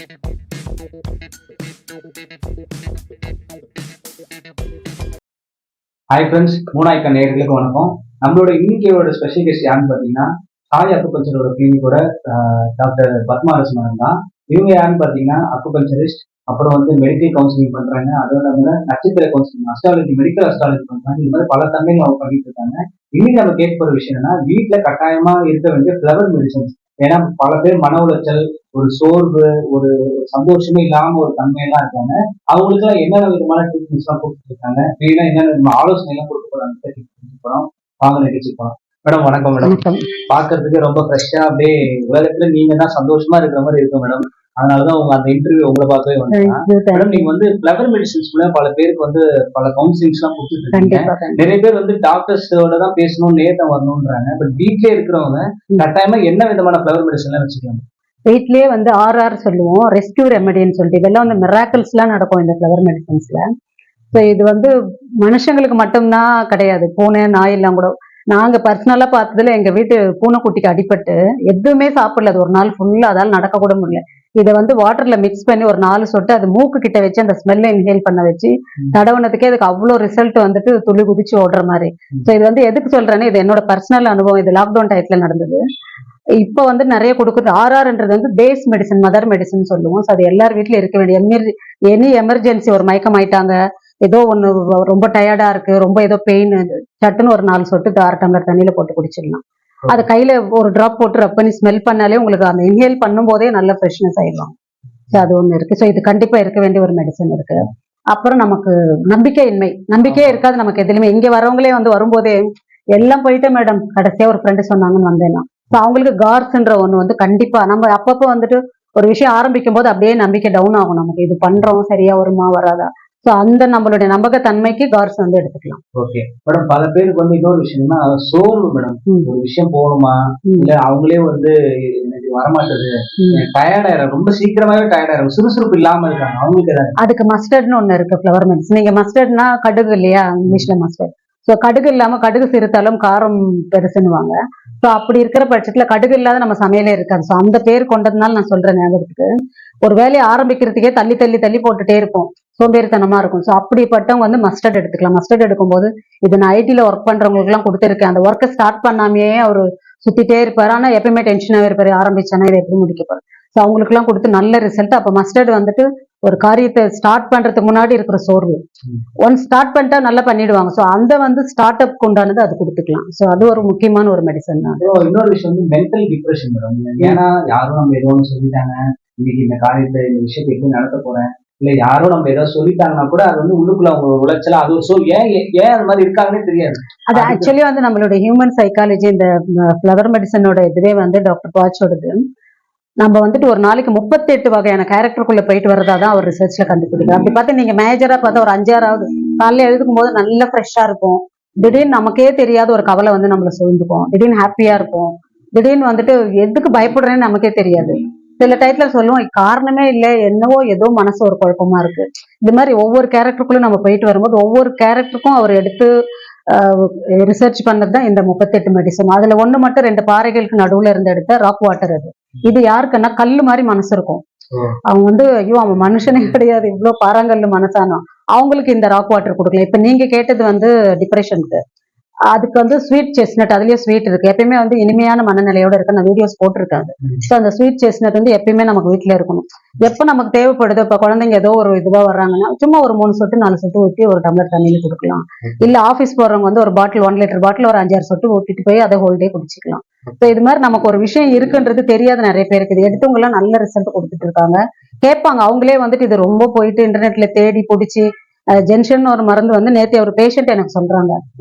Hi friends, மூணாய்க்கா நேயர்களுக்கு வணக்கம். நம்மளோட இன்னைக்கியோட ஸ்பெஷல் கெஸ்ட் யாருன்னு பார்த்தீங்கன்னா சாய் அக்குபஞ்சரோட கிளினிக்கோட டாக்டர் பத்மாரஸ் மேடம் தான். இவங்க யாருன்னு பார்த்தீங்கன்னா அக்குபஞ்சரிஸ்ட், அப்புறம் வந்து மெடிக்கல் கவுன்சிலிங் பண்றாங்க, அதோட நட்சத்திர கவுன்சிலிங், அஸ்ட்ராலஜி, மெடிக்கல் அஸ்ட்ராலஜி பண்றாங்க. இது மாதிரி பல தன்மைகள் அவங்க பண்ணிட்டு இருக்காங்க. இன்னைக்கு நம்ம கேட்க போற விஷயம் என்னன்னா, வீட்டுல கட்டாயமா இருக்க வேண்டிய ஃபிளவர் மெடிசன்ஸ். ஏன்னா பல பேர் மன உளைச்சல், ஒரு சோர்வு, ஒரு சந்தோஷமே இல்லாம ஒரு தன்மையெல்லாம் இருக்காங்க. அவங்களுக்கு எல்லாம் என்னென்ன விதமான ட்ரீட்மெண்ட்ஸ் எல்லாம் கொடுத்துட்டு இருக்காங்க, மெயினா என்னென்ன விதமான ஆலோசனை எல்லாம் கொடுக்க போறாங்க. வாங்க நிகழ்ச்சி போறோம். மேடம் வணக்கம். மேடம் பாக்குறதுக்கு ரொம்ப ஃப்ரெஷ்ஷா அப்படியே உலகத்துல நீங்க தான் சந்தோஷமா இருக்கிற மாதிரி இருக்கு மேடம். அதனாலதான் உங்க அந்த இன்டர்வியூ உங்களை பார்க்கவே வந்தேன். மேடம் நீங்க வந்து ஃபிளவர் மெடிசன்ஸ் பல பேருக்கு வந்து பல கவுன்சிலிங்ஸ் எல்லாம் கொடுத்துட்டு இருக்கீங்க. நிறைய பேர் வந்து டாக்டர்ஸோட தான் பேசணும், நேரம் வரணும்ன்றாங்க. பட் வீட்லயே இருக்கிறவங்க கட்டாயமா என்ன விதமான ஃபிளவர் மெடிசன் எல்லாம் வச்சுக்கலாம்? வீட்லயே வந்து RR சொல்லுவோம், ரெஸ்கியூ ரெமெடின்னு சொல்லிட்டு, இதெல்லாம் வந்து மிராக்கிள்ஸ் எல்லாம் நடக்கும் இந்த ஃபிளவர் மெடிசன்ஸ்ல. ஸோ இது வந்து மனுஷங்களுக்கு மட்டும்தான் கிடையாது, பூனை நாய் எல்லாம் கூட. நாங்க பர்சனலா பார்த்ததுல எங்க வீட்டு பூனைக்குட்டிக்கு அடிபட்டு எதுவுமே சாப்பிடல, அது ஒரு நாள் ஃபுல்லா அதால நடக்க கூட முடியல. இதை வந்து வாட்டர்ல மிக்ஸ் பண்ணி ஒரு 4 சொட்டு அது மூக்கு கிட்ட வச்சு அந்த ஸ்மெல்ல இன்ஹேல் பண்ண வச்சு தடவுனதுக்கே அதுக்கு அவ்வளோ ரிசல்ட் வந்துட்டு துளி குதிச்சு ஓடுற மாதிரி. ஸோ இது வந்து எதுக்கு சொல்றேன்னு, இது என்னோட பர்சனல் அனுபவம். இது லாக்டவுன் டயத்துல நடந்தது. இப்போ வந்து நிறைய கொடுக்குறது RRன்றது வந்து பேஸ் மெடிசன், மதர் மெடிசன் சொல்லுவோம். ஸோ அது எல்லார் வீட்லயும் இருக்க வேண்டிய எனி எமர்ஜென்சி, ஒரு மயக்கம் ஆயிட்டாங்க, ஏதோ ஒண்ணு ரொம்ப டயர்டா இருக்கு, ரொம்ப ஏதோ பெயின், சட்டுன்னு ஒரு 4 சொட்டு 6 டம்ளர் தண்ணியில போட்டு குடிச்சிடலாம். அது கையில ஒரு டிராப் போட்டு ரப் பண்ணி ஸ்மெல் பண்ணாலே உங்களுக்கு அந்த இன்ஹேல் பண்ணும் போதே நல்ல ஃப்ரெஷ்னஸ் ஆயிடும். ஸோ அது ஒண்ணு இருக்கு. ஸோ இது கண்டிப்பா இருக்க வேண்டிய ஒரு மெடிசன் இருக்கு. அப்புறம் நமக்கு நம்பிக்கையே இருக்காது நமக்கு எதுலையுமே. இங்க வரவங்களே வந்து வரும்போதே எல்லாம் போயிட்டேன் மேடம், கடைசியா ஒரு ஃப்ரெண்டு சொன்னாங்கன்னு வந்தேன்னா. ஸோ அவங்களுக்கு கார்ஸ்ன்ற ஒண்ணு வந்து கண்டிப்பா நம்ம அப்பப்போ வந்துட்டு ஒரு விஷயம் ஆரம்பிக்கும் போது அப்படியே நம்பிக்கை டவுன் ஆகும் நமக்கு. இது பண்றோம் சரியா வருமா வராதா. சோ அந்த நம்மளுடைய நம்பகத்தன்மைக்கு கார்ஸ் வந்து எடுத்துக்கலாம். Okay madam. பல பேருக்கு வந்து இன்னொரு விஷயம்னா சோர்வு மேடம். ஒரு விஷயம் போகணுமா, இல்ல அவங்களே வந்து வரமாட்டது, டயர்டாயிரும், ரொம்ப சீக்கிரமாவே டயர்டாயிரும், சுறுசுறுப்பு இல்லாம இருக்காங்க. அவங்களுக்கு அதுக்கு மஸ்டர்ட்னு ஒண்ணு இருக்கு, ஃபிளவர் மெடிசன். நீங்க மஸ்டர்ட்னா கடுகு இல்லையா, இங்கிலீஷ்ல மஸ்டர்ட். ஸோ கடுகு இல்லாம, கடுகு சிறுத்தாலும் காரம் பெருசுன்னுவாங்க. ஸோ அப்படி இருக்கிற பட்சத்துல கடுகு இல்லாத நம்ம சமையலே இருக்காது. ஸோ அந்த பேர் கொண்டதுனால நான் சொல்றேன் ஞாபகத்துக்கு. ஒரு வேலையை ஆரம்பிக்கிறதுக்கே தள்ளி தள்ளி தள்ளி போட்டுட்டே இருப்போம், சோம்பேறித்தனமா இருக்கும். ஸோ அப்படிப்பட்டவங்க வந்து மஸ்டர்ட் எடுத்துக்கலாம். மஸ்டர்ட் எடுக்கும்போது இது நான் ஐடில ஒர்க் பண்றவங்களுக்கு எல்லாம் கொடுத்துருக்கேன். அந்த ஒர்க்கை ஸ்டார்ட் பண்ணாமையே அவரு சுத்திட்டே இருப்பாரு, ஆனா எப்பயுமே டென்ஷனாவே இருப்பாரு, ஆரம்பிச்சானா இதை எப்படி முடிக்கப்பாரு. ஸோ அவங்களுக்கு எல்லாம் கொடுத்து நல்ல ரிசல்ட். அப்ப மஸ்டர்ட் வந்துட்டு ஒரு காரியத்தை ஸ்டார்ட் பண்றதுக்கு முன்னாடி இருக்கிற சோர்வு ஒன்ஸ் ஸ்டார்ட் பண்ணிட்டா நல்லா பண்ணிடுவாங்க. ஸோ அந்த வந்து ஸ்டார்ட் அப் கொண்டானது அது கொடுத்துக்கலாம். ஸோ அது ஒரு முக்கியமான ஒரு மெடிசன் தான். இன்னொரு விஷயம் வந்து மென்டல் டிப்ரெஷன் மேடம். ஏன்னா யாரும் நம்ம ஏதோ ஒன்று சொல்லிட்டாங்க, இன்னைக்கு இந்த காரியத்தை இந்த விஷயத்தை எப்படி நடத்த போறேன், இல்ல யாரும் நம்ம ஏதாவது சொல்லிட்டாங்கன்னா கூட அது வந்து உள்ளுக்குள்ள அவங்க உழைச்சலாம், அது ஒரு ஏன் அது மாதிரி இருக்காங்கன்னே தெரியாது. அது ஆக்சுவலி வந்து நம்மளுடைய ஹியூமன் சைக்காலஜி, இந்த ஃபிளவர் மெடிசனோட இதுவே வந்து டாக்டர் பாச்சோடது. நம்ம வந்துட்டு ஒரு நாளைக்கு 38 வகையான கேரக்டருக்குள்ள போயிட்டு வரதான் அவர் ரிசர்ச்ல கண்டுபிடிக்கும். அப்படி பார்த்து நீங்க மேஜரா பார்த்தா ஒரு 5-6வது காலையில எழுதுக்கும் போது நல்ல ஃப்ரெஷ்ஷா இருக்கும். திடீர்னு நமக்கே தெரியாத ஒரு கவலை வந்து நம்மள சூழ்ந்துக்கும், திடீர்னு ஹாப்பியா இருக்கும், திடீர்னு வந்துட்டு எதுக்கு பயப்படுறேன்னு நமக்கே தெரியாது. சில டயத்துல சொல்லுவோம் காரணமே இல்லை, என்னவோ ஏதோ மனசு ஒரு குழப்பமா இருக்கு. இது மாதிரி ஒவ்வொரு கேரக்டருக்குள்ள நம்ம போயிட்டு வரும்போது ஒவ்வொரு கேரக்டருக்கும் அவர் எடுத்து ரிசர்ச் பண்ணதுதான் இந்த 38 மெடிசன். அதுல ஒண்ணு மட்டும் 2 பாறைகளுக்கு நடுவுல இருந்து எடுத்த ராக் வாட்டர். அது இது யாருக்குன்னா கல்லு மாதிரி மனசு இருக்கும், அவங்க வந்து ஐயோ அவன் மனுஷனே கிடையாது, இவ்வளவு பாறாங்கல்லு மனசானோ, அவங்களுக்கு இந்த ராக் வாட்டர் கொடுக்கலாம். இப்ப நீங்க கேட்டது வந்து டிப்ரெஷனுக்கு, அதுக்கு வந்து ஸ்வீட் செஸ்னட், அதுலயே ஸ்வீட் இருக்கு. எப்பயுமே வந்து இனிமையான மனநிலையோட இருக்கு. நான் வீடியோஸ் போட்டிருக்காங்க. ஸோ அந்த ஸ்வீட் செஸ்னட் வந்து எப்பயுமே நமக்கு வீட்டுல இருக்கணும். எப்ப நமக்கு தேவைப்படுது, இப்ப குழந்தைங்க ஏதோ ஒரு இதுவா வர்றாங்கன்னா சும்மா ஒரு 3 சொட்டு 4 சொட்டு ஊற்றி ஒரு டம்ளர் தண்ணியில கொடுக்கலாம். இல்ல ஆஃபீஸ் போறவங்க வந்து ஒரு பாட்டில் 1 லிட்டர் பாட்டில் ஒரு 5-6 சொட்டு ஊற்றிட்டு போய் அதை ஹோல்டே குடிச்சிக்கலாம். ஸோ இது மாதிரி நமக்கு ஒரு விஷயம் இருக்குன்றது தெரியாத நிறைய பேருக்கு. இது எடுத்தவங்க எல்லாம் நல்ல ரிசல்ட் கொடுத்துட்டு இருக்காங்க. கேட்பாங்க அவங்களே வந்துட்டு இது ரொம்ப போயிட்டு இன்டர்நெட்ல தேடி பிடிச்சி ஜென்ஷன் ஒரு மருந்து வந்து நேற்று ஒரு பேஷண்ட் எனக்கு சொல்றாங்க,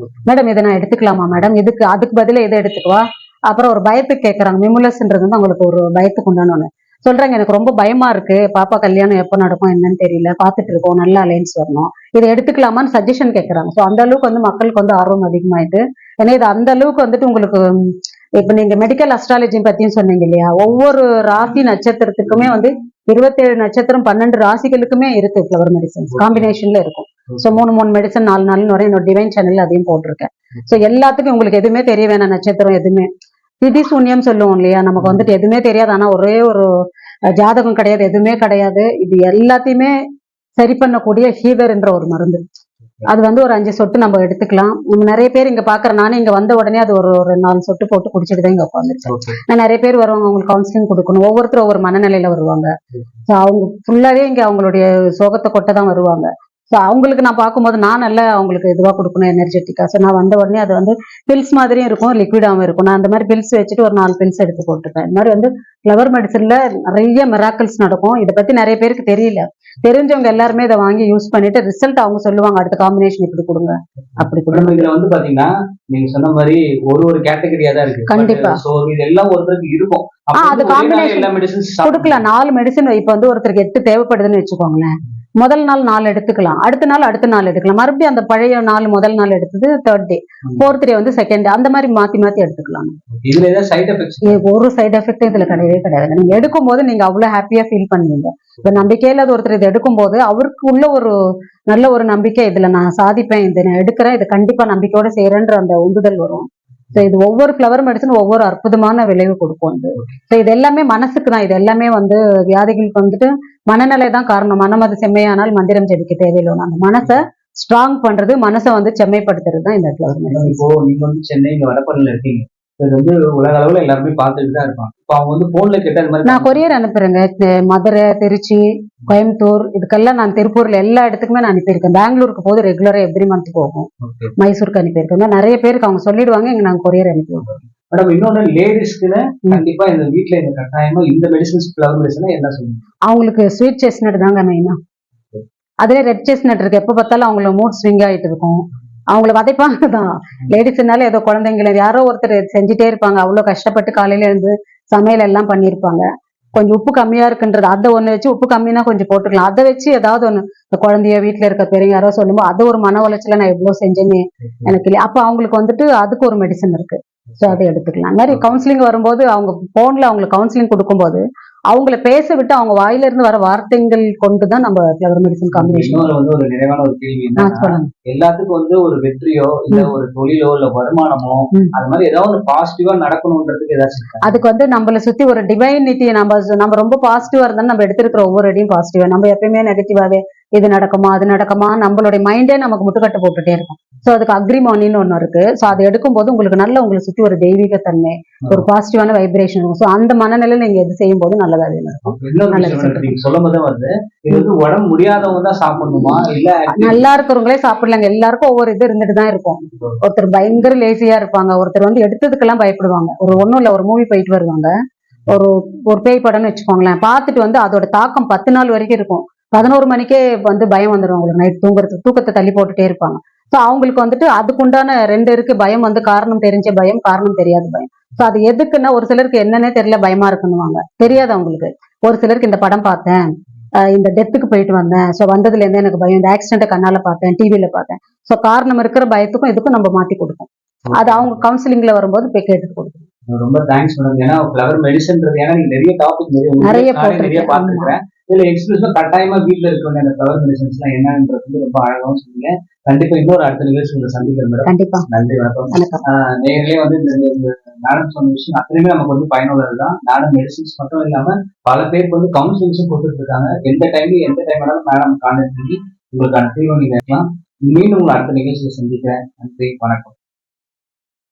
மேடம் இதை நான் எடுத்துக்கலாமா மேடம், அதுக்கு பதில இதை எடுத்துக்குவா. அப்புறம் ஒரு பயத்துக்கு கேட்கறாங்க, மிமுலஸ்ன்றது வந்து அவங்களுக்கு ஒரு பயத்துக்கு உண்டான ஒண்ணு சொல்றாங்க. எனக்கு ரொம்ப பயமா இருக்கு, பாப்பா கல்யாணம் எப்ப நடக்கும் என்னன்னு தெரியல, பாத்துட்டு இருக்கோம், நல்ல அலைன்ஸ் வரணும், இதை எடுத்துக்கலாமான்னு சஜஷன் கேட்கறாங்க. ஸோ அந்த அளவுக்கு வந்து மக்களுக்கு வந்து ஆர்வம் அதிகமாயிட்டு. ஏன்னா இது அந்த அளவுக்கு வந்துட்டு உங்களுக்கு இப்ப நீங்க மெடிக்கல் அஸ்ட்ராலஜி பத்தியும் சொன்னீங்க இல்லையா, ஒவ்வொரு ராசி நட்சத்திரத்துக்குமே வந்து 27 நட்சத்திரம் 12 ராசிகளுக்குமே இருக்கு ஃபிளவர் மெடிசன்ஸ், காம்பினேஷன்ல இருக்கும். ஸோ 3 மெடிசன் 4 வரை என்னோட டிவைன் சேனல் அதையும் போட்டிருக்கேன். ஸோ எல்லாத்துக்கும் உங்களுக்கு எதுவுமே தெரிய வேணாம், நட்சத்திரம் எதுவுமே திதி சூன்யம் சொல்லுவோம் இல்லையா, நமக்கு வந்துட்டு எதுவுமே தெரியாது. ஆனா ஒரே ஒரு ஜாதகம் கிடையாது, எதுவுமே கிடையாது. இது எல்லாத்தையுமே சரி பண்ணக்கூடிய ஹீலர் என்ற ஒரு மருந்து. அது வந்து ஒரு 5 சொட்டு நம்ம எடுத்துக்கலாம். நம்ம நிறைய பேர் இங்க பாக்குறேன், நானே இங்க வந்த உடனே அது ஒரு 4 சொட்டு போட்டு குடிச்சிட்டு தான் இங்க உட்காந்துருக்கேன். ஓகே. நான் நிறைய பேர் வருவாங்க, அவங்களுக்கு கவுன்சிலிங் கொடுக்கணும். ஒவ்வொருத்தரும் ஒவ்வொரு மனநிலையில வருவாங்க. ஸோ அவங்க ஃபுல்லாவே இங்க அவங்களுடைய சோகத்தை கொட்ட தான் வருவாங்க. ஸோ அவங்களுக்கு நான் பார்க்கும்போது நான் நல்லா அவங்களுக்கு இதுவாக கொடுக்கணும் எனர்ஜெட்டிக்கா. ஸோ நான் வந்த உடனே அது வந்து பில்ஸ் மாதிரியும் இருக்கும், லிக்விடாகவும் இருக்கும். நான் அந்த மாதிரி பில்ஸ் வச்சுட்டு ஒரு 4 பில்ஸ் எடுத்து போட்டுப்பேன். இந்த மாதிரி வந்து ஃப்ளவர் மெடிசன்ல நிறைய மிராக்கிள்ஸ் நடக்கும். இதை பத்தி நிறைய பேருக்கு தெரியல. தெரிஞ்சவங்க எல்லாருமே இதை வாங்கி யூஸ் பண்ணிட்டு ரிசல்ட் அவங்க சொல்லுவாங்க, அடுத்த காம்பினேஷன் இப்படி கொடுங்க அப்படி கொடுங்க. நம்ம இதுல வந்து பாத்தீங்கன்னா நீங்க சொன்ன மாதிரி ஒரு கேட்டகரியா தான் இருக்கு. கண்டிப்பா. சோ இது எல்லாம் ஒருத்தருக்கு இருக்கும். அது combination எல்லா மெடிசன்ஸ் கொடுக்கலாம். 4 மெடிசன் இப்ப வந்து ஒருத்தருக்கு 8 தேவைப்படுதுன்னு வச்சுக்கோங்களேன். முதல் நாள் 4 எடுத்துக்கலாம், அடுத்த நாள் அடுத்த நாள் எடுக்கலாம், மறுபடியும் அந்த பழைய 4 முதல் நாள் எடுத்தது 3rd டே, 4th டே வந்து 2nd டே, அந்த மாதிரி மாத்தி மாத்தி எடுத்துக்கலாம். இதுல ஏதாவது சைடு எஃபெக்ட்ஸ்? ஒரு சைடு எஃபெக்ட் இதுல கிடையவே கிடையாது. நீங்க எடுக்கும் போது நீங்க அவ்வளவு ஹாப்பியா ஃபீல் பண்ணுவீங்க. இப்ப நம்பிக்கையில ஒருத்தர் இதை எடுக்கும் போது அவருக்கு உள்ள ஒரு நல்ல ஒரு நம்பிக்கை, இதுல நான் சாதிப்பேன், இதை நான் எடுக்கிறேன், இது கண்டிப்பா நம்பிக்கையோட செய்யறேன்ற அந்த உந்துதல் வரும். ஸோ இது ஒவ்வொரு ஃப்ளவர் மெடிசன் ஒவ்வொரு அற்புதமான விளைவு கொடுக்கும். வந்து ஸோ இது எல்லாமே மனசுக்கு தான். இது எல்லாமே வந்து வியாதிகளுக்கு வந்துட்டு மனநிலை தான் காரணம். மனம் அது செம்மையானால் மந்திரம் ஜெபிக்க தேவையில்லை. அந்த மனசை ஸ்ட்ராங் பண்றது, மனசை வந்து செம்மைப்படுத்துறது தான் இந்த ஃப்ளவர் மெடிசன். இப்போ நீங்க வந்து சென்னை இங்க வடபழனில இருக்கீங்க. இது வந்து உலக அளவுல எல்லாருமே பார்த்துட்டு தான் இருப்பாங்க. இப்போ அவங்க வந்து போன்ல கேட்ட அது மாதிரி நான் கொரியர் அனுப்புறேங்க. மதுரை, திருச்சி, கோயம்புத்தூர், இதுக்கெல்லாம் நான் திருப்பூர்ல எல்லா இடத்துக்குமே நான் அனுப்பியிருக்கேன். பெங்களூருக்கு போது ரெகுலரா எவ்ரி மந்த் போகும். மைசூருக்கு அனுப்பியிருக்கேன். நிறைய பேருக்கு அவங்க சொல்லிடுவாங்க, இங்க நாங்க கொரியர் அனுப்பிடுவோம். மேடம் இன்னொன்னு லேடிஸ்க்குன்னு கண்டிப்பா இந்த வீட்டுல இந்த கட்டாயமா இந்த மெடிசன்ஸ் ஃப்ளவர் மெடிசன் என்ன சொல்லுங்க? அவங்களுக்கு ஸ்வீட் செஸ்னட் தாங்க மெயினா. அதுல ரெட் செஸ்னட் இருக்கு. எப்ப பார்த்தாலும் அவங்கள மூட் ஸ்விங் ஆயிட்டு இருக்கும். அவங்களை வதைப்பாங்க தான். லேடிஸ்னால ஏதோ குழந்தைங்களை யாரோ ஒருத்தர் செஞ்சுட்டே இருப்பாங்க. அவ்வளவு கஷ்டப்பட்டு காலையில இருந்து சமையல் எல்லாம் பண்ணிருப்பாங்க. கொஞ்சம் உப்பு கம்மியா இருக்குன்றது அதை ஒண்ணு வச்சு, உப்பு கம்மினா கொஞ்சம் போட்டுக்கலாம், அதை வச்சு ஏதாவது ஒண்ணு இந்த குழந்தைய வீட்டுல இருக்க பெரிய யாரோ சொல்லும்போது அது ஒரு மன உளைச்சல நான் எவ்வளவு செஞ்சேன்னு எனக்கு இல்லையா. அப்ப அவங்களுக்கு வந்துட்டு அதுக்கு ஒரு மெடிசன் இருக்கு. ஸோ அதை எடுத்துக்கலாம். அந்த மாதிரி கவுன்சிலிங் வரும்போது அவங்க போன்ல அவங்களுக்கு கவுன்சிலிங் கொடுக்கும்போது அவங்கள பேச விட்டு அவங்க வாயில இருந்து வர வார்த்தைகள் கொண்டுதான் நம்ம ஃப்ளவர் மெடிசன் காம்பினேஷன். வந்து ஒரு நிறைவான ஒரு கேள்வி என்னன்னா, எல்லாத்துக்கும் வந்து ஒரு வெற்றியோ இல்ல ஒரு தொழிலோ இல்ல வருமானமோ அது மாதிரி ஏதாவது ஒரு பாசிட்டிவா நடக்கணும்ன்றதுக்கு ஏதாச்சும் அதுக்கு வந்து நம்மளை சுத்தி ஒரு டிவைனிட்டி, நம்ம ரொம்ப பாசிட்டிவா இருந்தாலும் நம்ம எடுத்திருக்கிற ஒவ்வொரு அடியும் பாசிட்டிவா, நம்ம எப்பயுமே நெகட்டிவாவே இது நடக்குமா அது நடக்குமா நம்மளுடைய மைண்டே நமக்கு முட்டுக்கட்டு போட்டுட்டே இருக்கும். ஸோ அதுக்கு அக்ரிமோனின்னு ஒண்ணு இருக்கு. ஸோ அதை எடுக்கும் போது உங்களுக்கு நல்ல உங்களை சுத்தி ஒரு தெய்வீக தன்மை, ஒரு பாசிட்டிவான வைப்ரேஷன் இருக்கும். ஸோ அந்த மனநிலையில நீங்க எது செய்யும் போது நல்லதா இருக்கும். சொல்லும் போது வந்து இது வந்து உடம்பு முடியாதவங்க தான் சாப்பிடணுமா இல்ல நல்லா இருக்கிறவங்களே சாப்பிடலாங்க. எல்லாருக்கும் ஒவ்வொரு இது இருந்துட்டு தான் இருக்கும். ஒருத்தர் பயங்கர லேசியா இருப்பாங்க, ஒருத்தர் வந்து எடுத்ததுக்கெல்லாம் பயப்படுவாங்க. ஒன்னும் இல்ல, ஒரு மூவி போயிட்டு வருவாங்க, ஒரு பேய் படம்னு வச்சுக்கோங்களேன், பார்த்துட்டு வந்து அதோட தாக்கம் 10 நாள் வரைக்கும் இருக்கும். 11 மணிக்கே வந்து பயம் வந்துடும் அவங்களுக்கு. நைட் தூக்கத்தை தள்ளி போட்டுட்டே இருப்பாங்க. ஸோ அவங்களுக்கு வந்துட்டு அதுக்குண்டான 2 இருக்கு. பயம் வந்து காரணம் தெரிஞ்ச பயம், காரணம் தெரியாத பயம். ஸோ அது எதுக்குன்னா ஒரு சிலருக்கு என்னன்னே தெரியல பயமா இருக்குன்னுவாங்க, தெரியாது அவங்களுக்கு. ஒரு சிலருக்கு இந்த படம் பார்த்தேன், இந்த டெத்துக்கு போயிட்டு வந்தேன், ஸோ வந்ததுல இருந்து எனக்கு பயம், இந்த ஆக்சிடென்ட்டை கண்ணால பார்த்தேன், டிவியில பார்த்தேன். ஸோ காரணம் இருக்கிற பயத்துக்கும் இதுக்கும் நம்ம மாத்தி கொடுப்போம். அது அவங்க கவுன்சிலிங்ல வரும்போது போய் கேட்டு கொடுக்கணும். ரொம்ப தேங்க்ஸ் மேடம். ஏன்னா ஃப்ளவர் மெடிசன்ன்றது ஏன்னா நீங்க நிறைய டாபிக் நிறைய பார்த்துருக்கேன். இதுல எக்ஸ்பிரஸா கட்டாயமா வீட்டுல இருக்க வேண்டிய அந்த ஃப்ளவர் மெடிசன்ஸ் எல்லாம் என்னன்றது ரொம்ப அழகாவும் சொன்னீங்க. கண்டிப்பா இன்னொரு அடுத்த நிகழ்ச்சி உங்களை சந்திக்கிறேன் மேடம். கண்டிப்பா. நன்றி, வணக்கம். நேரிலே வந்து இந்த மேடம் சொன்ன விஷயம் அத்தனையுமே நமக்கு வந்து பயனுள்ளதுதான். மேடம் மெடிசன்ஸ் மட்டும் இல்லாம பல பேருக்கு வந்து கவுன்சிலிங்ஸும் கொடுத்துட்டு இருக்காங்க. எந்த டைம் வேணாலும் மேடம் கான்டாக்ட் பண்ணி உங்களுக்கான தீர்வு நீங்க இருக்கலாம். மீண்டும் உங்களை அடுத்த நிகழ்ச்சியை சந்திக்கிறேன். நன்றி, வணக்கம்.